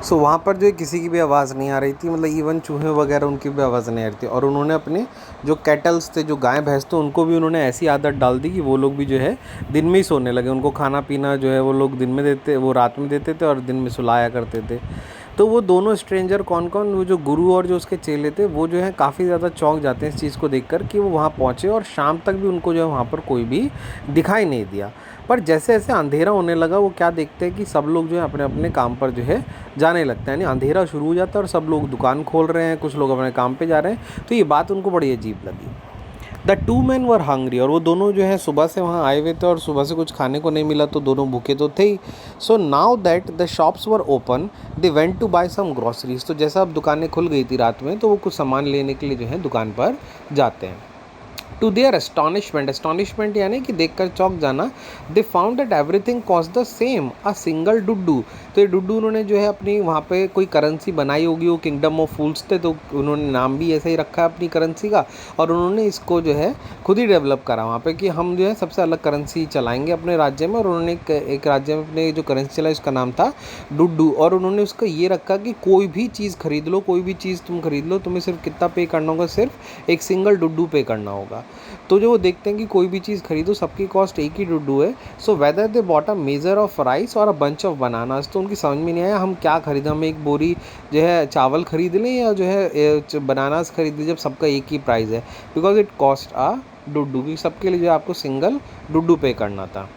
सो वहाँ पर जो है किसी की भी आवाज़ नहीं आ रही थी, मतलब इवन चूहे वगैरह उनकी भी आवाज़ नहीं आ रही थी। और उन्होंने अपने जो कैटल्स थे, जो गाय भैंस थे, उनको भी उन्होंने ऐसी आदत डाल दी कि वो लोग भी जो है दिन में ही सोने लगे। उनको खाना पीना जो है वो लोग दिन में देते, वो रात में देते थे और दिन में सुलाया करते थे। तो वो दोनों स्ट्रेंजर कौन कौन, वो जो गुरु और जो उसके चेले थे, वो जो है काफ़ी ज़्यादा चौंक जाते हैं इस चीज़ को देखकर कि वो वहाँ पहुँचे और शाम तक भी उनको जो है वहाँ पर कोई भी दिखाई नहीं दिया। पर जैसे जैसे अंधेरा होने लगा, वो क्या देखते हैं कि सब लोग जो है अपने अपने काम पर जो है जाने लगते हैं, यानी अंधेरा शुरू हो जाता है और सब लोग दुकान खोल रहे हैं, कुछ लोग अपने काम पे जा रहे हैं। तो ये बात उनको बड़ी अजीब लगी। The two man were hungry, और वो दोनों जो है सुबह से वहाँ आए हुए थे और सुबह से कुछ खाने को नहीं मिला, तो दोनों भूखे तो थे ही। So now that the shops were open, they went to buy some groceries. तो जैसा अब दुकानें खुल गई थी रात में, तो वो कुछ सामान लेने के लिए जो है दुकान पर जाते हैं। टू देयर अस्टॉनिशमेंट, अस्टॉनिशमेंट यानी कि देखकर चौंक जाना, they found that everything cost the same, a single Duddu. तो ये डुड्डू उन्होंने जो है अपनी वहाँ पे कोई करेंसी बनाई होगी, वो किंगडम ऑफ फूल्स थे, तो उन्होंने नाम भी ऐसा ही रखा है अपनी करेंसी का। और उन्होंने इसको जो है खुद ही डेवलप करा वहाँ पे कि हम जो है सबसे अलग करेंसी चलाएंगे अपने राज्य में। और उन्होंने एक राज्य में अपने जो करेंसी चलाई उसका नाम था डुड्डू। और उन्होंने उसका ये रखा कि कोई भी चीज़ खरीद लो, कोई भी चीज़ तुम खरीद लो, तुम्हें सिर्फ कितना पे करना होगा, सिर्फ एक सिंगल डुड्डू पे करना होगा। तो जो वो देखते हैं कि कोई भी चीज़ खरीदो सबकी कॉस्ट एक ही डुड्डू है। So whether they bought a measure of rice और अ बंच ऑफ बनानास, तो उनकी समझ में नहीं आया हम क्या खरीदें, हम एक बोरी जो है चावल खरीद लें या जो है बनानास खरीद लें, जब सबका एक ही प्राइस है। बिकॉज इट कॉस्ट अ डुड्डू, क्योंकि सबके लिए जो है आपको सिंगल डुड्डू पे करना था।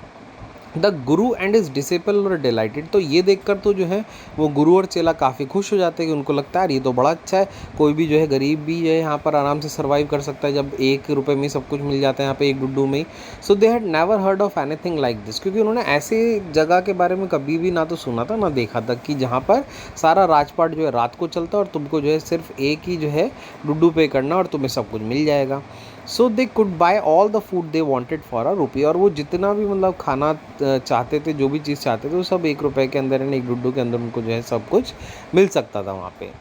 The Guru and is disciple were dilated, तो ये देखकर तो जो है वो गुरु और चेला काफ़ी खुश हो जाते हैं कि उनको लगता है ये तो बड़ा अच्छा है, कोई भी जो है गरीब भी जो है यहाँ पर आराम से सर्वाइव कर सकता है जब 1 रुपये में सब कुछ मिल जाता है यहाँ पे एक डुड्डू में ही। So they had never heard of anything like this, क्योंकि उन्होंने ऐसे जगह के बारे में कभी भी ना तो सुना था ना देखा था कि जहाँ पर सारा राजपाट जो है रात को चलता है और तुमको जो है सिर्फ एक ही जो है डुड्डू पे करना और तुम्हें सब कुछ मिल जाएगा। So they could buy all the food they wanted for a rupee, और वो जितना भी मतलब खाना चाहते थे, जो भी चीज़ चाहते थे, वो सब 1 रुपए के अंदर यानी एक डुड्डू के अंदर उनको जो है सब कुछ मिल सकता था वहाँ पे।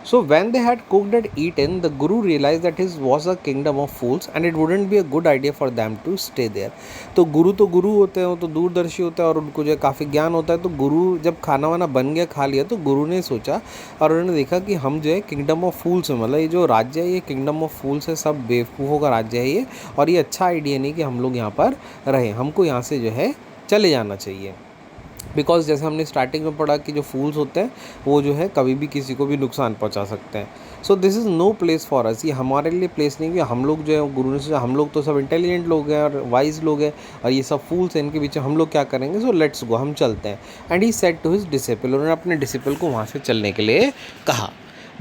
So when they had cooked and eaten, the Guru realized that his was a kingdom of fools and it wouldn't be a good idea for them to stay there. तो गुरु होते हैं, वो तो दूरदर्शी होता है और उनको जो है काफ़ी ज्ञान होता है। तो गुरु जब खाना वाना बन गया, खा लिया, तो गुरु ने सोचा और उन्होंने देखा कि हम जो है किंगडम ऑफ फूल्स में, मतलब ये जो राज्य है ये किंगडम ऑफ फूल्स है, सब बेवकूफ़ों का राज्य है ये, और ये अच्छा आइडिया नहीं कि हम लोग यहाँ पर रहें, हमको यहाँ से जो है चले जाना चाहिए। बिकॉज जैसे हमने स्टार्टिंग में पढ़ा कि जो फूल्स होते हैं वो जो है कभी भी किसी को भी नुकसान पहुंचा सकते हैं। So this is no place for us, ये हमारे लिए प्लेस नहीं कि हम लोग जो है, गुरु ने सोचा हम लोग तो सब इंटेलिजेंट लोग हैं और वाइज लोग हैं और ये सब फूल्स हैं, इनके बीच हम लोग क्या करेंगे, सो लेट्स गो, हम चलते हैं। And he said to his disciple, उन्होंने अपने डिसिपल को वहाँ से चलने के लिए कहा।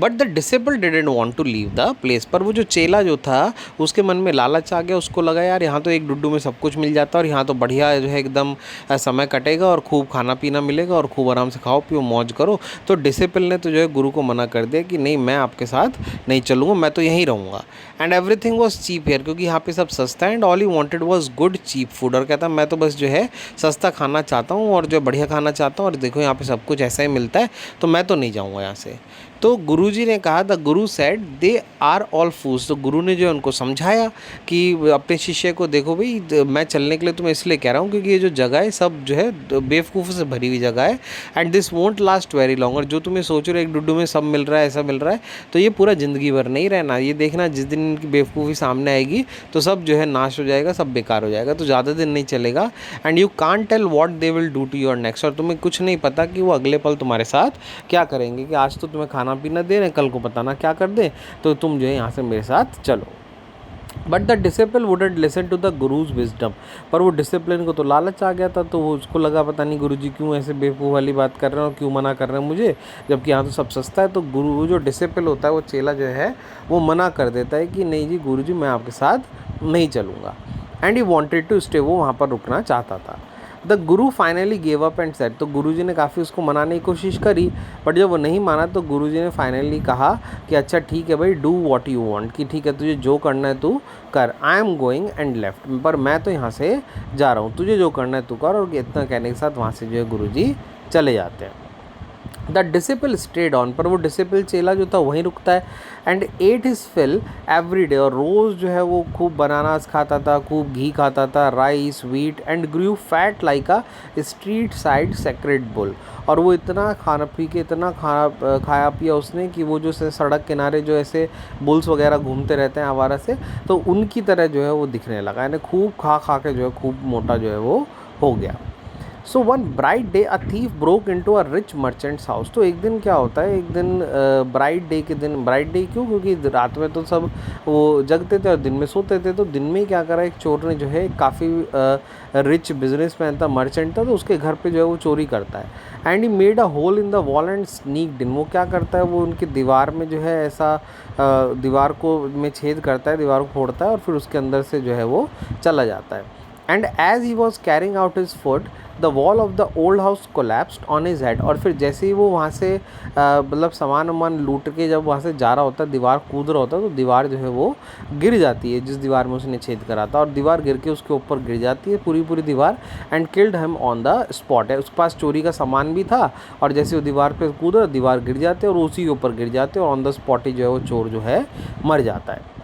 But the disciple didn't want to leave the place, पर वो जो चेला जो था उसके मन में लालच आ गया, उसको लगा यार यहाँ तो एक डुड्डू में सब कुछ मिल जाता है और यहाँ तो बढ़िया जो है एकदम समय कटेगा और खूब खाना पीना मिलेगा और खूब आराम से खाओ पियो मौज करो। तो डिसिपल ने तो जो है गुरु को मना कर दिया कि नहीं, मैं आपके साथ नहीं चलूँगा, मैं तो यहीं रहूँगा। And everything was cheap here, क्योंकि यहाँ पे सब सस्ता है। And all he wanted was good cheap food, और कहता मैं तो बस जो है सस्ता खाना चाहता हूँ और जो बढ़िया खाना चाहता हूँ, और देखो यहाँ पे सब कुछ ऐसा ही मिलता है, तो मैं तो नहीं जाऊँगा यहाँ से। तो गुरुजी ने कहा, the Guru said they are all फूल्स, तो गुरु ने जो है उनको समझाया कि अपने शिष्य को देखो भाई, मैं चलने के लिए तुम्हें इसलिए कह रहा हूँ क्योंकि ये जो जगह है सब जो है बेवकूफ़ों से भरी हुई जगह है। And this won't last very long, और जो तुम्हें सोच रहे हो एक डुड्डू में सब मिल रहा है, ऐसा मिल रहा है, तो ये पूरा ज़िंदगी भर नहीं रहना। ये देखना जिस दिन इनकी बेवकूफ़ी सामने आएगी तो सब जो है नाश हो जाएगा, सब बेकार हो जाएगा, तो ज़्यादा दिन नहीं चलेगा। And you can't tell what they will do to your next, और तुम्हें कुछ नहीं पता कि वो अगले पल तुम्हारे साथ क्या करेंगे, कि आज तो तुम्हें खाना पीना दे रहे हैं, कल को पता ना क्या कर दे, तो तुम जो है यहाँ से मेरे साथ चलो। But the disciple wouldn't listen to the guru's wisdom, पर वो डिसिप्लिन को तो लालच आ गया था, तो वो उसको लगा पता नहीं गुरुजी क्यों ऐसे बेवकूफ़ वाली बात कर रहे हैं और क्यों मना कर रहे हैं मुझे, जबकि यहाँ तो सब सस्ता है। तो गुरु जो डिसिपल होता है, वो चेला जो है वो मना कर देता है कि नहीं जी गुरुजी, मैं आपके साथ नहीं चलूँगा। And he wanted to stay, वो वहाँ पर रुकना चाहता था। The guru finally gave up and said, तो गुरुजी ने काफ़ी उसको मनाने की कोशिश करी, बट जब वो नहीं माना तो गुरुजी ने फाइनली कहा कि अच्छा ठीक है भाई, डू व्हाट यू वांट, कि ठीक है तुझे जो करना है तू कर, I am going and left, पर मैं तो यहाँ से जा रहा हूँ, तुझे जो करना है तू कर। और इतना कहने के साथ वहाँ से जो है गुरुजी चले जाते हैं। द डिसिपल स्टेड ऑन, पर वो डिसिपल चेला जो था वहीं रुकता है। And ate his fill every day, और रोज़ जो है वो खूब बनानास खाता था, खूब घी खाता था, rice wheat, and Guru fat like a street side sacred bull. और वो इतना खाना पी के इतना खाना खाया पिया उसने कि वो जो सड़क किनारे जो ऐसे बुल्स वगैरह घूमते रहते हैं आवारा से, तो उनकी तरह जो है वो दिखने लगा, यानी खूब खा खा के जो है खूब मोटा जो है वो हो गया। So one bright day a thief broke into a rich merchants house. तो एक दिन क्या होता है, एक दिन ब्राइट डे के दिन, ब्राइट डे क्यों, क्योंकि रात में तो सब वो जगते थे और दिन में सोते थे, तो दिन में ही क्या करा, एक चोर ने जो है काफ़ी रिच बिजनेसमैन था, मर्चेंट था, तो उसके घर पे जो है वो चोरी करता है। And he made a hole in the wall and sneaked in. वो क्या करता है, वो उनकी दीवार में जो है ऐसा दीवार को में छेद करता है, दीवार को फोड़ता है और फिर उसके अंदर से जो है वो चला जाता है। And as he was carrying out his foot the wall of the old house collapsed on his head. और फिर जैसे ही वो वहाँ से मतलब सामान वामान लूट के जब वहाँ से जा रहा होता है, दीवार कूद रहा होता है, तो दीवार जो है वो गिर जाती है जिस दीवार में उसने छेद करा था, और दीवार गिर के उसके ऊपर गिर जाती है पूरी पूरी दीवार। And killed him on the spot. है उसके पास चोरी का सामान भी था, और जैसे वो दीवार पे कूदा दीवार गिर जाते और उसी के ऊपर गिर जाते, और ऑन द स्पॉट ही जो है वो चोर जो है मर जाता है।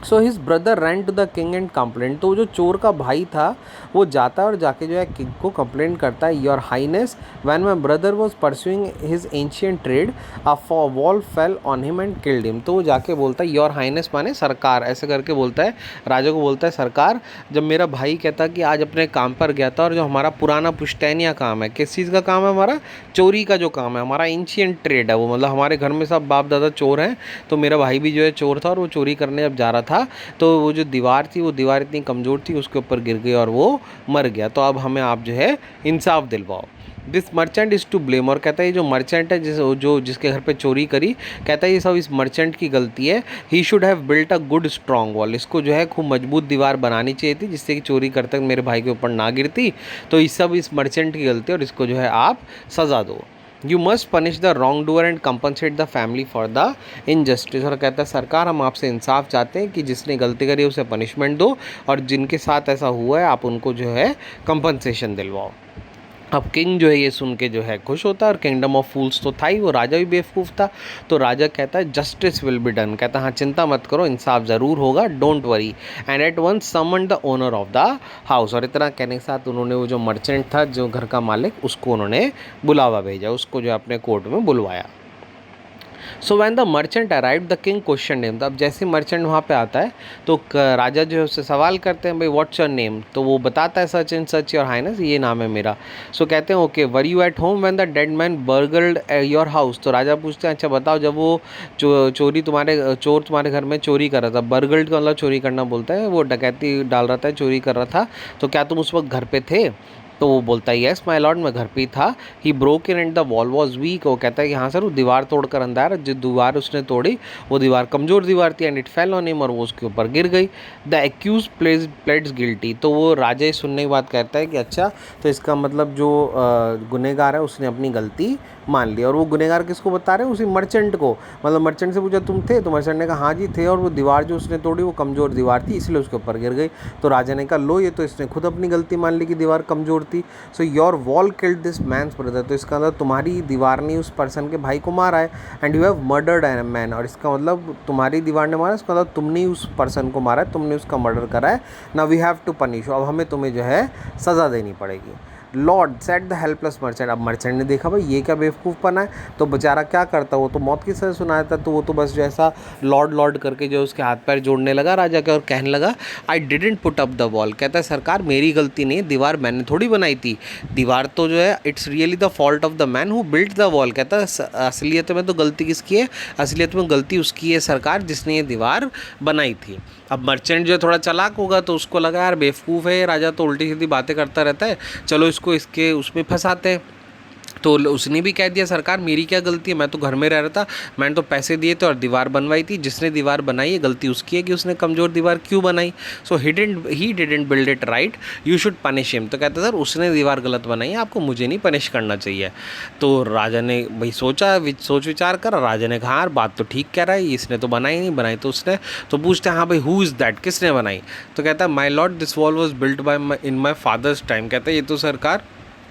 So his brother ran to the king and complaint. तो जो चोर का भाई था वो जाता है और जाके जो है किंग को कंप्लेंट करता है, your highness when my brother was pursuing his ancient trade a wall fell on him and killed him. तो वो जाके बोलता है, योर हाइनेस माने सरकार, ऐसे करके बोलता है, राजा को बोलता है, सरकार जब मेरा भाई कहता कि आज अपने काम पर गया था और जो हमारा पुराना पुश्तैनिया काम है, किस चीज़ का काम है, हमारा चोरी का जो काम है, हमारा एंशियंट ट्रेड है वो, मतलब हमारे घर में सब बाप दादा चोर हैं, तो मेरा भाई भी जो है चोर था और वो चोरी करने जब जा रहा था तो वो जो दीवार थी वो दीवार इतनी कमज़ोर थी उसके ऊपर गिर गई और वो मर गया, तो अब हमें आप जो है इंसाफ दिलवाओ। This merchant is to blame. और कहता है ये जो मर्चेंट है जिसके घर पे चोरी करी, कहता है ये सब इस मर्चेंट की गलती है। He should have built a good strong wall. इसको जो है खूब मजबूत दीवार बनानी चाहिए थी जिससे कि चोरी करते वक्त मेरे भाई के ऊपर ना गिरती। तो ये सब इस मर्चेंट की गलती है और इसको जो है आप सज़ा दो। You must punish the wrong doer and compensate the family for the injustice. और कहता है सरकार हम आपसे इंसाफ चाहते हैं कि जिसने गलती करी उसे पनिशमेंट दो, और जिनके साथ ऐसा हुआ है आप उनको जो है कंपनसेशन दिलवाओ। अब किंग जो है ये सुन के जो है खुश होता है, और किंगडम ऑफ फूल्स तो था ही, वो राजा भी बेवकूफ़ था, तो राजा कहता है जस्टिस विल बी डन। कहता है हाँ चिंता मत करो, इंसाफ ज़रूर होगा, don't worry. And at once summon the owner of the house. और इतना कहने के साथ उन्होंने वो जो मर्चेंट था, जो घर का मालिक, उसको उन्होंने बुलावा भेजा, उसको जो अपने कोर्ट में बुलवाया। So when the merchant arrive the king question him. अब जैसे मर्चेंट वहाँ पे आता है तो राजा जो है उससे सवाल करते हैं, भाई व्हाट्स योर नेम, तो वो बताता है such and such, your highness ये नाम है मेरा। सो कहते हैं okay were you at home when the dead man burgled your house. तो राजा पूछते हैं अच्छा बताओ जब वो चोर तुम्हारे घर में चोरी कर रहा था, बर्गल्ड का मतलब चोरी करना बोलता है, वो डकैती डाल रहा था, चोरी कर रहा था, तो क्या तुम उस वक्त घर पे थे। तो वो बोलता है येस माय लॉर्ड मैं घर पे ही था। He broke in and the wall was weak. वो कहता है कि हाँ सर वो दीवार तोड़कर अंदर, जो दीवार उसने तोड़ी वो दीवार कमज़ोर दीवार थी, and it fell on him, और वो उसके ऊपर गिर गई। The accused pleads guilty. तो वो राजा ये सुनने की बात कहता है कि अच्छा तो इसका मतलब जो गुनहगार है उसने अपनी गलती मान ली। और वो गुनहगार किसको बता रहे हैं, उसी मर्चेंट को। मतलब मर्चेंट से पूछा तुम थे, तो मर्चेंट ने कहा हाँ जी थे, और वो दीवार जो उसने तोड़ी वो कमज़ोर दीवार थी इसलिए उसके ऊपर गिर गई। तो राजा ने कहा लो ये तो इसने खुद अपनी गलती मान ली कि दीवार कमज़ोर थी। So your wall killed this man's brother. तो इसका मतलब तुम्हारी दीवार ने उस पर्सन के भाई को मारा है। And you have murdered an man. और इसका मतलब तुम्हारी दीवार ने मारा, इसका मतलब तुमने उस पर्सन को मारा है, तुमने उसका मर्डर करा है। Now we have to punish. अब हमें तुम्हें जो है सज़ा देनी पड़ेगी। Lord set the helpless merchant. अब मर्चेंट ने देखा भाई ये क्या बेवकूफ़पना है, तो बेचारा क्या करता, वो तो मौत की सज़ा सुनाया था, तो वो तो बस जो ऐसा लॉर्ड लॉर्ड करके जो उसके हाथ पैर जोड़ने लगा राजा के, और कहने लगा I didn't put up the wall. कहता है सरकार मेरी गलती नहीं, दीवार मैंने थोड़ी बनाई थी, दीवार तो जो है it's really the fault of the man who built the wall. कहता है असलियत में तो गलती किसकी है, असलियत में गलती उसकी है सरकार जिसने ये दीवार बनाई थी। अब मर्चेंट जो है थोड़ा चालाक होगा, तो उसको लगा यार बेवकूफ़ है राजा, तो उल्टी सीधी बातें करता रहता है, चलो इसको इसके उसमें फंसाते हैं। तो उसने भी कह दिया सरकार मेरी क्या गलती है, मैं तो घर में रह रहा था, मैंने तो पैसे दिए थे और दीवार बनवाई थी, जिसने दीवार बनाई है गलती उसकी है कि उसने कमज़ोर दीवार क्यों बनाई। So he didn't build it right, you should punish him. तो कहते सर उसने दीवार गलत बनाई है, आपको मुझे नहीं पनिश करना चाहिए। तो राजा ने भाई सोच विचार कर, राजा ने कहा यार बात तो ठीक कह रहा है, इसने तो बनाई नहीं, बनाई तो उसने। तो पूछते हैं हाँ भाई हु इज़ दैट, किसने बनाई। तो कहता है my lord this wall was built by in my father's time. कहता है ये तो सरकार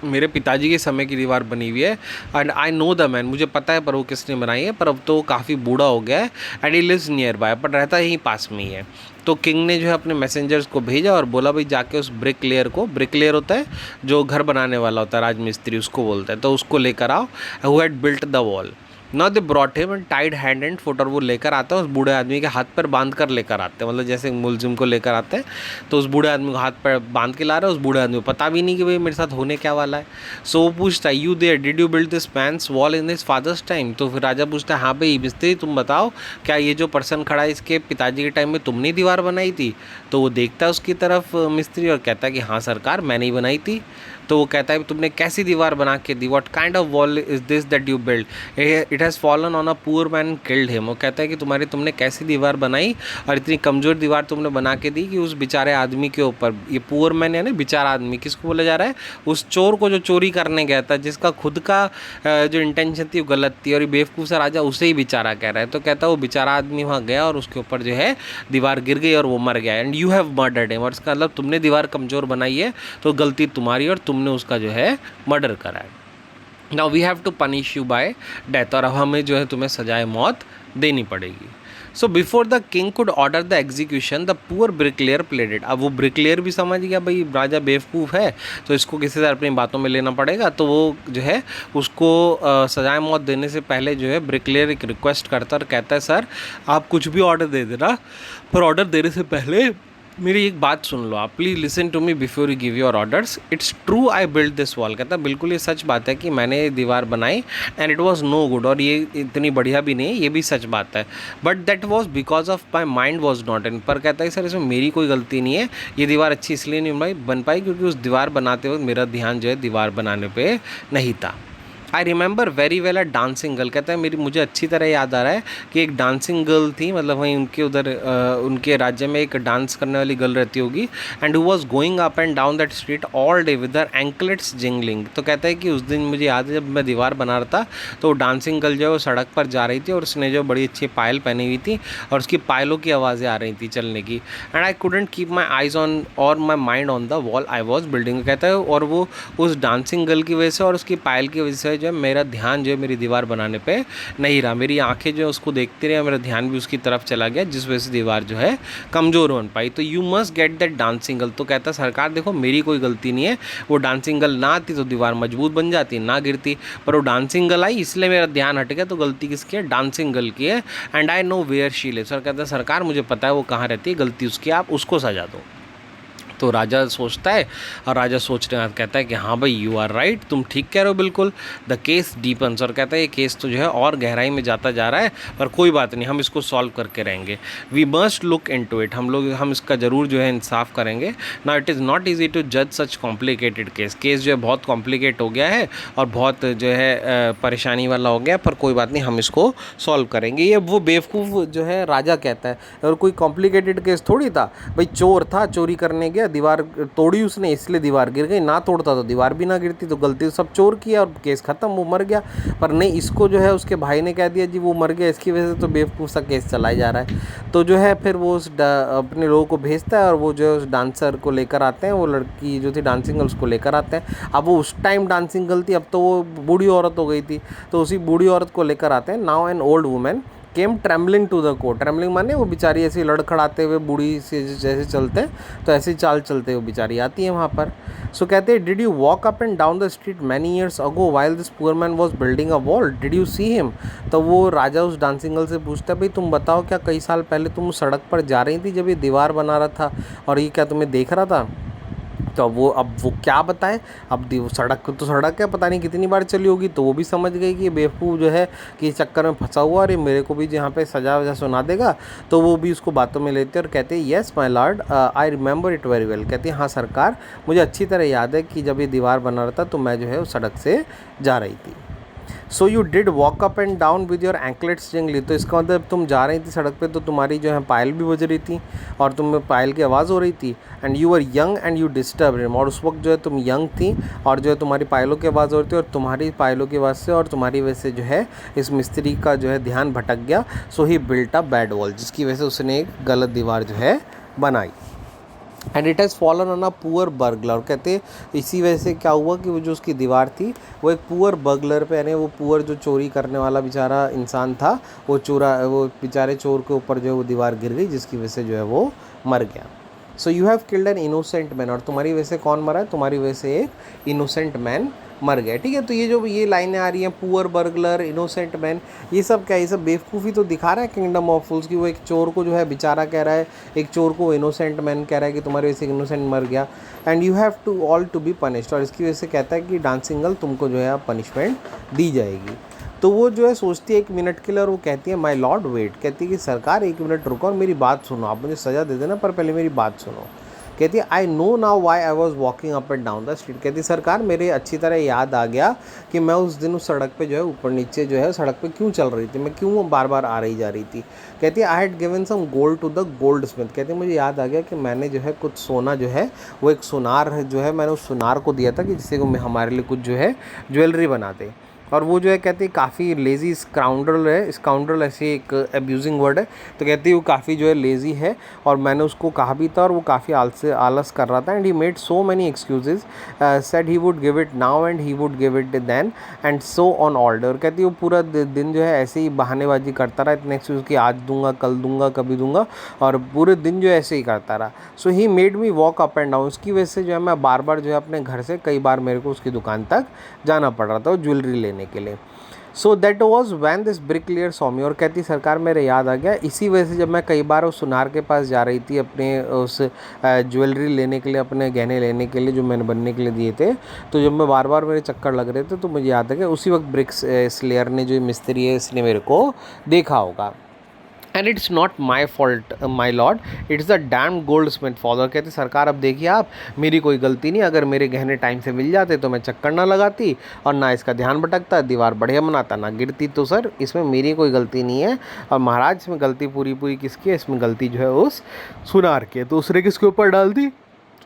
मेरे पिताजी के समय की दीवार बनी हुई है and I know the man, मुझे पता है पर वो किसने बनाई है, पर अब तो काफ़ी बूढ़ा हो गया है and he lives nearby, पर रहता यहीं पास में ही है। तो किंग ने जो है अपने मैसेंजर्स को भेजा और बोला भाई जाके उस ब्रिकलेयर को, ब्रिकलेयर होता है जो घर बनाने वाला होता है, राजमिस्त्री उसको बोलता है, तो उसको लेकर आओ, who had built the wall. ना they brought him and tied hand and foot, और वो लेकर आता है उस बूढ़े आदमी के हाथ पर बांध कर लेकर आते हैं, मतलब जैसे मुलजिम को लेकर आते हैं तो उस बूढ़े आदमी को हाथ पर बांध के ला रहे हैं। उस बूढ़े आदमी को पता भी नहीं कि भाई मेरे साथ होने क्या वाला है। सो वो पूछता है you there did you build this man's wall in his father's time, तो फिर राजा पूछता है हाँ भाई मिस्त्री तुम बताओ क्या ये जो पर्सन खड़ा है इसके पिताजी के टाइम में तुमने दीवार बनाई थी। तो वो देखता है उसकी तरफ मिस्त्री और कहता है कि हाँ सरकार मैंने ही बनाई थी। तो वो कहता है तुमने कैसी दीवार बना के दी, what kind of wall is this that you build, it has fallen on a poor man killed him. वो कहता है कि तुमने कैसी दीवार बनाई और इतनी कमज़ोर दीवार तुमने बना के दी कि उस बेचारे आदमी के ऊपर, ये पुअर मैन यानी बेचारा आदमी किसको बोला जा रहा है, उस चोर को जो चोरी करने गया था, जिसका खुद का जो इंटेंशन थी वो गलत थी, और ये बेवकूफ़ सा राजा उसे ही बेचारा कह रहा है। तो कहता है वो बेचारा आदमी वहाँ गया और उसके ऊपर जो है दीवार गिर गई और वो मर गया, and you have murdered him, और इसका मतलब तुमने दीवार कमज़ोर बनाई है तो गलती तुम्हारी और तुमने उसका जो है मर्डर करा है। Now we have to punish you by death, और अब हमें जो है तुम्हें सजाए मौत देनी पड़ेगी। So before the king could order the execution the poor bricklayer played it. अब वो ब्रिकलेयर भी समझ गया भाई राजा बेवकूफ़ है तो इसको किसी से अपनी बातों में लेना पड़ेगा, तो वो जो है उसको सजाए मौत देने से पहले जो है ब्रिकलेयर एक रिक्वेस्ट करता और कहता है सर आप कुछ भी ऑर्डर दे देना, पर ऑर्डर देने से पहले मेरी एक बात सुन लो आप, please listen to me before you give your orders, it's true I build this wall. कहता है बिल्कुल ये सच बात है कि मैंने दीवार बनाई and it was no good, और ये इतनी बढ़िया भी नहीं है, ये भी सच बात है, but that was because of my mind was not in. पर कहता है सर इसमें मेरी कोई गलती नहीं है, ये दीवार अच्छी इसलिए नहीं बन पाई क्योंकि उस दीवार बनाते वक्त मेरा ध्यान जो है दीवार बनाने पर नहीं था। I remember very well a dancing girl. कहता है मुझे अच्छी तरह याद आ रहा है कि एक डांसिंग गर्ल थी, मतलब वहीं उनके उधर उनके राज्य में एक डांस करने वाली गर्ल रहती होगी, and who was going up and down that street all day with her anklets jingling. तो कहता है कि उस दिन मुझे याद है जब मैं दीवार बना रहा था तो डांसिंग गर्ल जो है वो सड़क पर जा रही थी और उसने जो बड़ी अच्छी पायल पहनी हुई थी और उसकी पायलों की आवाज़ें आ रही थी चलने की, and I couldn't keep my eyes on और my mind on the wall I was building. कहता है और वो उस डांसिंग गर्ल की वजह से और उसकी पायल की वजह से जो है मेरा ध्यान जो है मेरी दीवार बनाने पे नहीं रहा, मेरी आंखें जो है उसको देखती रही, मेरा ध्यान भी उसकी तरफ चला गया जिस वजह से दीवार जो है कमज़ोर बन पाई। तो you must get that dancing girl. तो कहता सरकार देखो मेरी कोई गलती नहीं है, वो डांसिंग गर्ल ना आती तो दीवार मजबूत बन जाती ना गिरती, पर वो डांसिंग गर्ल आई इसलिए मेरा ध्यान हट गया, तो गलती किसकी है, डांसिंग गर्ल की है, and I know where she lives. Sir कहता है सरकार मुझे पता है वो कहाँ रहती है, गलती उसकी, आप उसको सजा दो। तो राजा सोचता है और राजा सोचने के बाद कहता है कि हाँ भाई यू आर राइट, तुम ठीक कह रहे हो बिल्कुल। द केस डीपन्स, और कहता है ये केस तो जो है और गहराई में जाता जा रहा है, पर कोई बात नहीं हम इसको सॉल्व करके रहेंगे। We must look into it, हम इसका ज़रूर जो है इंसाफ करेंगे। Now it is not easy to जज सच कॉम्प्लिकेटेड केस जो है बहुत कॉम्प्लिकेट हो गया है और बहुत जो है परेशानी वाला हो गया, पर कोई बात नहीं हम इसको सॉल्व करेंगे। ये वो बेवकूफ़ जो है राजा कहता है, और कोई कॉम्प्लिकेटेड केस थोड़ी था भाई, चोर था चोरी करने गया, दीवार तोड़ी उसने इसलिए दीवार गिर गई, ना तोड़ता तो दीवार भी ना गिरती, तो गलती तो सब चोर किया और केस ख़त्म, वो मर गया। पर नहीं, इसको जो है उसके भाई ने कह दिया जी वो मर गया, इसकी वजह से तो बेवकूफ़ सा केस चलाया जा रहा है। तो जो है फिर वो अपने लोगों को भेजता है और वो जो है उस डांसर को लेकर आते हैं, वो लड़की जो थी डांसिंग गर्ल उसको लेकर आते हैं। अब वो उस टाइम डांसिंग गर्ल थी, अब तो वो बूढ़ी औरत हो गई थी, तो उसी बूढ़ी औरत को लेकर आते हैं। Now an old women came trembling to the court. Trembling माने वो बेचारी ऐसी लड़खड़ाते हुए, बूढ़ी से जैसे चलते हैं तो ऐसी चाल चलते हुए बेचारी आती है वहाँ पर। सो कहते हैं did you walk up and down the street many years ago while this poor man was building a wall, did you see him. तो वो राजा उस डांसिंग गर्ल से पूछता है भाई तुम बताओ क्या कई साल पहले तुम सड़क पर जा रही थी जब ये दीवार बना रहा था और ये क्या तुम्हें देख रहा था। तो अब वो क्या बताए, अब सड़क तो सड़क है, पता नहीं कितनी बार चली होगी, तो वो भी समझ गई कि ये बेवकूफ़ जो है कि इस चक्कर में फंसा हुआ और ये मेरे को भी यहाँ पे सजा वजा सुना देगा। तो वो भी उसको बातों में लेते और कहते हैं yes my Lord I remember it very well. कहती है हाँ सरकार मुझे अच्छी तरह याद है कि जब ये दीवार बना रहा था तो मैं जो है उस सड़क से जा रही थी। So you did walk up and down with your anklets Zhengli. तो इसका मतलब तुम जा रही थी सड़क पे तो तुम्हारी जो है पायल भी बज रही थी और तुम्हें पायल की आवाज़ हो रही थी, and you are young and you disturb him. और उस वक्त जो है तुम यंग थी और जो है तुम्हारी पायलों की आवाज़ हो रही थी और तुम्हारी पायलों की आवाज़ से और तुम्हारी वजह से जो है इस मिस्त्री का जो है ध्यान भटक गया। सो ही बिल्ट अ बैड वॉल, जिसकी वजह से उसने एक गलत दीवार जो है बनाई। And it has fallen on a poor burglar. कहते इसी वजह से क्या हुआ कि वो जो उसकी दीवार थी वो एक पुअर बर्गलर पे, यानी वो पुअर जो चोरी करने वाला बेचारा इंसान था, वो बेचारे चोर के ऊपर जो है वो दीवार गिर गई, जिसकी वजह से जो है वो मर गया। So you have killed N innocent man, और तुम्हारी वजह से कौन मरा है? तुम्हारी वजह से एक इनोसेंट मैन मर गया। ठीक है, तो ये जो ये लाइनें आ रही हैं, पुअर बर्गलर, इनोसेंट मैन, ये सब क्या है? ये सब बेवकूफ़ी तो दिखा रहा है किंगडम ऑफ फूल्स की। वो एक चोर को जो है बेचारा कह रहा है, एक चोर को इनोसेंट मैन कह रहा है कि तुम्हारी वजह से इनोसेंट मर गया, and you have to all to be punished, और इसकी वजह से कहता है कि डांसिंग गर्ल तुमको जो है पनिशमेंट दी जाएगी। तो वो जो है सोचती है 1 मिनट के लिए, और वो कहती है माय लॉर्ड वेट, कहती है कि सरकार 1 मिनट रुको और मेरी बात सुनो, आप मुझे सज़ा दे देना पर पहले मेरी बात सुनो। कहती है I know now why I was walking up and down the street. कहती सरकार मेरे अच्छी तरह याद आ गया कि मैं उस दिन उस सड़क पे जो है ऊपर नीचे जो है सड़क पे क्यों चल रही थी, मैं क्यों बार बार आ रही जा रही थी। कहती है I had given some gold to the goldsmith. कहती है मुझे याद आ गया कि मैंने जो है कुछ सोना जो है वो एक सुनार है जो है मैंने उस सुनार को दिया था कि जिससे को हमारे लिए कुछ जो है ज्वेलरी बना दे। और वो जो है कहती है काफ़ी लेज़ी स्काउंड्रल है, स्काउंड्रल ऐसे एक अब्यूजिंग वर्ड है, तो कहती है वो काफ़ी जो है लेज़ी है और मैंने उसको कहा भी था और वो काफ़ी आलस कर रहा था। And he made so many excuses, said he would give it now and he would give it then and so on order. कहती है वो पूरा दिन जो है ऐसे ही बहानेबाजी करता रहा, इतने एक्सक्यूज़ कि आज दूंगा, कल दूंगा, कभी दूंगा, और पूरे दिन जो है ऐसे ही करता रहा। So he made me walk up and down, उसकी वजह से जो है मैं बार बार जो है अपने घर से कई बार मेरे को उसकी दुकान तक जाना पड़ रहा था ज्वेलरी लेने के लिए। So that was when this bricklayer saw me, और कहती सरकार मेरे याद आ गया इसी वजह से जब मैं कई बार उस सुनार के पास जा रही थी अपने उस ज्वेलरी लेने के लिए, अपने गहने लेने के लिए जो मैंने बनने के लिए दिए थे, तो जब मैं बार बार मेरे चक्कर लग रहे थे तो मुझे याद आ गया उसी वक्त ब्रिक्स स्लेयर ने जो मिस्त्री है इसने मेरे को देखा होगा। And it's not my fault my lord, it's the dam gold Smith father. कहते सरकार अब देखिए आप, मेरी कोई गलती नहीं, अगर मेरे गहने टाइम से मिल जाते तो मैं चक्कर ना लगाती और ना इसका ध्यान भटकता, दीवार बढ़िया बनाता, ना गिरती। तो सर इसमें मेरी कोई गलती नहीं है, और महाराज इसमें गलती पूरी पूरी किसकी है? इसमें गलती जो है उस सुनार के। तो उसने किसके ऊपर डाल दी?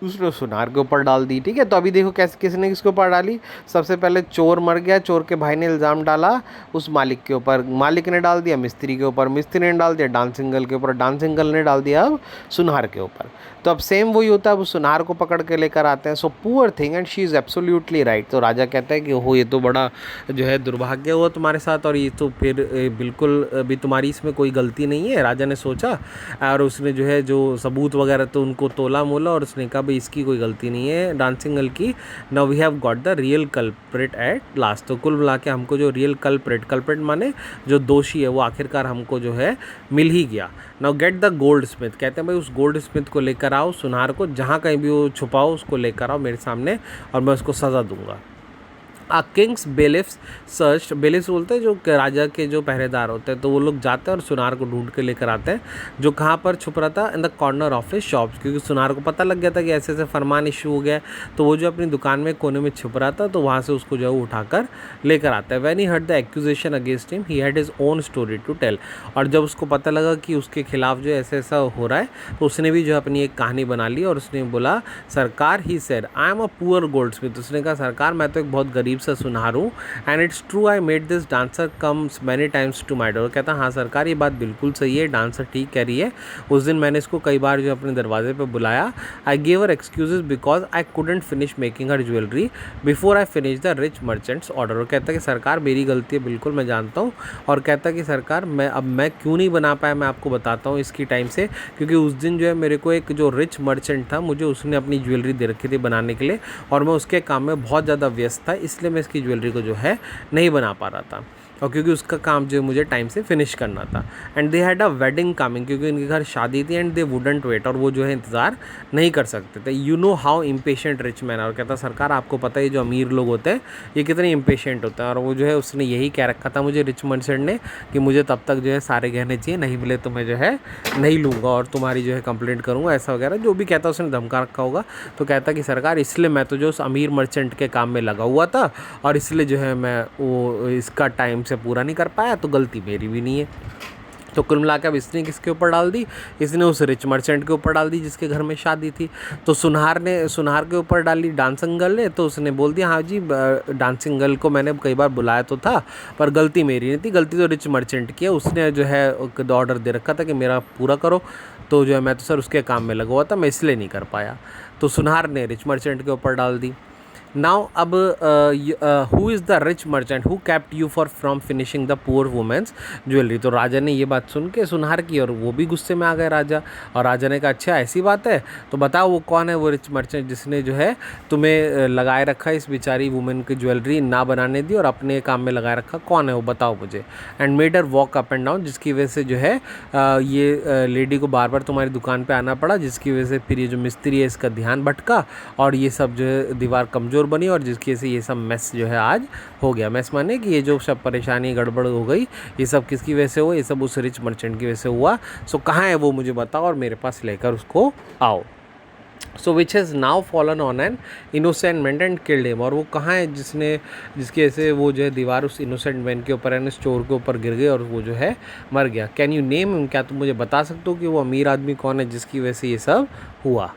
दूसरे सुनार के ऊपर डाल दी। ठीक है, तो अभी देखो कैसे किसने किसके ऊपर डाली। सबसे पहले चोर मर गया, चोर के भाई ने इल्ज़ाम डाला उस मालिक के ऊपर, मालिक ने डाल दिया मिस्त्री के ऊपर, मिस्त्री ने डाल दिया डांसिंग गर्ल के ऊपर, डांसिंग गर्ल ने डाल दिया अब सुनार के ऊपर। तो अब सेम वही होता है, अब सुनार को पकड़ के लेकर आते हैं। So poor thing and she is absolutely right. तो राजा कहता है कि हो ये तो बड़ा जो है दुर्भाग्य हुआ तुम्हारे साथ, और ये तो फिर बिल्कुल भी तुम्हारी इसमें कोई गलती नहीं है। राजा ने सोचा और उसने जो है जो सबूत वगैरह तो उनको तोला मोला और उसने कहा भाई इसकी कोई गलती नहीं है डांसिंग गर्ल की। Now we have got the real culprit at last. तो कुल मिला के हमको जो रियल कल्प्रिट माने जो दोषी है वो आखिरकार हमको जो है मिल ही गया। Now get the gold Smith. कहते हैं भाई उस गोल्ड स्मिथ को लेकर आओ, सुनार को, जहाँ कहीं भी वो छुपाओ उसको लेकर आओ मेरे सामने और मैं उसको सज़ा दूंगा। किंग्स बेलिफ्स सर्च, बेलिफ्स बोलते हैं जो राजा के जो पहरेदार होते हैं, तो वो लोग जाते हैं और सुनार को ढूंढ के लेकर आते हैं जो कहाँ पर छुप रहा था, in the corner of his shop. क्योंकि सुनार को पता लग गया था कि ऐसे ऐसे फरमान इशू हो गया, तो वो जो अपनी दुकान में कोने में छुप रहा था, तो वहाँ से उसको जो है उठाकर लेकर आता है। When he heard the accusation against him he had his own story to tell. और जब उसको पता लगा कि उसके खिलाफ जो ऐसा ऐसा हो रहा है, तो उसने भी जो है अपनी एक कहानी बना ली और उसने बोला सरकार, he said I am a poor gold Smith. उसने कहा सरकार मैं तो एक बहुत गरीब सा सुनार हूँ, and it's true I made this dancer comes many times to my door. कहता हाँ सरकार ये बात बिल्कुल सही है, डांसर ठीक कह रही है, उस दिन मैंने इसको कई बार जो अपने दरवाजे पे बुलाया। I gave her excuses because I couldn't finish making her jewellery before I finish the rich merchants order. और कहता कि सरकार मेरी गलती है, बिल्कुल मैं जानता हूँ, और कहता कि सरकार मैं क्यों नहीं बना पाया, मैं आपको बताता हूँ इसकी टाइम से, क्योंकि उस दिन जो है मेरे को एक जो रिच मर्चेंट था मुझे उसने अपनी ज्वेलरी दे रखी थी बनाने के लिए, और मैं उसके काम में बहुत ज़्यादा व्यस्त था, इसलिए मैं इसकी ज्वेलरी को जो है नहीं बना पा रहा था, और क्योंकि उसका काम जो है मुझे टाइम से फिनिश करना था। And they had a wedding coming, क्योंकि उनके घर शादी थी, एंड दे वुडंट वेट, और वो जो है इंतज़ार नहीं कर सकते थे। You know how impatient rich man. और कहता सरकार आपको पता है जो अमीर लोग होते हैं ये कितने इम्पेशेंट होते हैं, और वो जो है उसने यही कह रखा था मुझे रिच मर्चेंट ने कि मुझे तब तक जो है सारे गहने चाहिए, नहीं मिले तो मैं जो है नहीं लूँगा और तुम्हारी जो है कंप्लेंट करूँगा, ऐसा वगैरह जो भी कहता उसने धमका रखा होगा। तो कहता कि सरकार इसलिए मैं तो जो उस अमीर मर्चेंट के काम में लगा हुआ था और इसलिए जो है मैं वो इसका टाइम से पूरा नहीं कर पाया, तो गलती मेरी भी नहीं है। तो कुल मिला के अब इसने किसके ऊपर डाल दी, इसने उस रिच मर्चेंट के ऊपर डाल दी जिसके घर में शादी थी। तो सुनार के ऊपर डाली डांसिंग गर्ल ने, तो उसने बोल दिया हाँ जी डांसिंग गर्ल को मैंने कई बार बुलाया तो था पर गलती मेरी नहीं थी, गलती तो रिच मर्चेंट की है, उसने जो है ऑर्डर दे रखा था कि मेरा पूरा करो, तो जो है मैं तो सर उसके काम में लगा हुआ था, मैं इसलिए नहीं कर पाया। तो सुनार ने रिच मर्चेंट के ऊपर डाल दी। नाउ अब who is the rich merchant who kept you for from finishing the poor women's jewellery. तो राजा ने ये बात सुन के सुनार की और वो भी गुस्से में आ गए राजा, और राजा ने कहा अच्छा ऐसी बात है तो बताओ वो कौन है वो रिच मर्चेंट जिसने जो है तुम्हें लगाए रखा इस बेचारी वुमेन की ज्वेलरी ना बनाने दी और अपने काम में लगाए रखा, कौन है वो बताओ मुझे। And made her walk up and down, जिसकी वजह से जो है ये लेडी को बार बार तुम्हारी दुकान पे आना पड़ा, जिसकी वजह से फिर ये जो मिस्त्री है इसका ध्यान भटका और ये सब जो है दीवार कमज़ोर बनी और जिसकी वजह से ये सब मेस जो है आज हो गया। मेस माने कि ये जो सब परेशानी गड़बड़ हो गई ये सब किसकी वजह से हुआ, ये सब उस रिच मर्चेंट की वजह से हुआ। सो कहाँ है वो मुझे बताओ और मेरे पास लेकर उसको आओ। So which has now fallen on an innocent man and killed him, और वो कहाँ है जिसकी वजह से वो जो है दीवार उस इनोसेंट मैन के ऊपर एंड इस चोर के ऊपर गिर गई और वो जो है मर गया। कैन यू नेम हिम, क्या तुम मुझे बता सकते हो कि वो अमीर आदमी कौन है जिसकी वजह से ये सब हुआ।